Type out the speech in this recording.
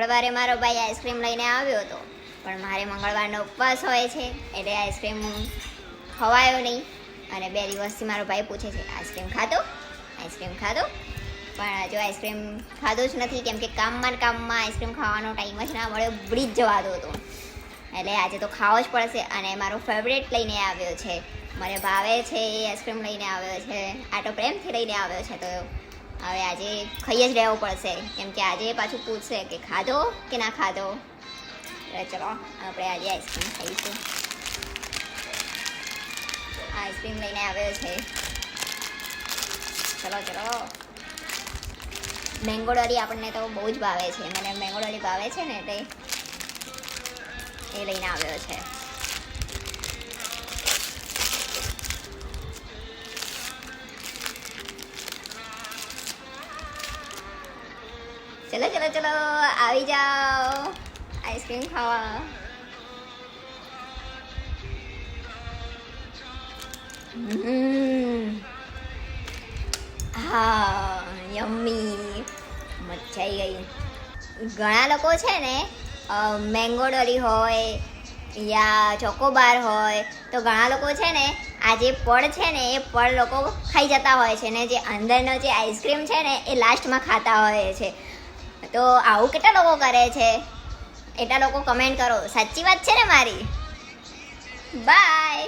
મંગળવારે મારો ભાઈ આઈસ્ક્રીમ લઈને આવ્યો હતો, પણ મારે મંગળવારનો ઉપવાસ હોય છે એટલે આઈસ્ક્રીમ ખવાયો નહીં. અને 2 દિવસથી મારો ભાઈ પૂછે છે આઈસ્ક્રીમ ખાધો, પણ હજુ આઈસ્ક્રીમ ખાધો જ નથી, કેમ કે કામમાં આઈસ્ક્રીમ ખાવાનો ટાઈમ જ ના મળ્યો, બળી જ જવાતો હતો. એટલે આજે તો ખાવો જ પડશે. અને મારો ફેવરેટ લઈને આવ્યો છે, મને ભાવે છે એ આઈસ્ક્રીમ લઈને આવ્યો છે, આટલો પ્રેમથી લઈને આવ્યો છે, તો હવે આજે ખાઈ જ રહેવું પડશે, કેમ કે આજે પાછું પૂછશે કે ખાધો કે ના ખાધો. ચલો આપણે આજે આઈસ્ક્રીમ ખાઈશું. આઈસ્ક્રીમ લઈને આવ્યો છે, ચલો. મેંગો ડોરી આપણને તો બહુ જ ભાવે છે, મને મેંગો ડોરી ભાવે છે ને એટલે એ લઈને આવ્યો છે. ચલો આવી જાઓ આઈસ્ક્રીમ ખાવા. હા યમ્મી, મજા આવી ગઈ. ઘણા લોકો છે ને મેંગો ડોરી હોય યા ચોકોબાર હોય તો ઘણા લોકો છે ને આ જે પડ છે ને એ પડ લોકો ખાઈ જતા હોય છે ને જે અંદરનો જે આઈસ્ક્રીમ છે ને એ લાસ્ટમાં ખાતા હોય છે. તો આવું કેટલા લોકો કરે છે? એટલા લોકો કમેન્ટ કરો. સાચી વાત છે ને મારી? બાય.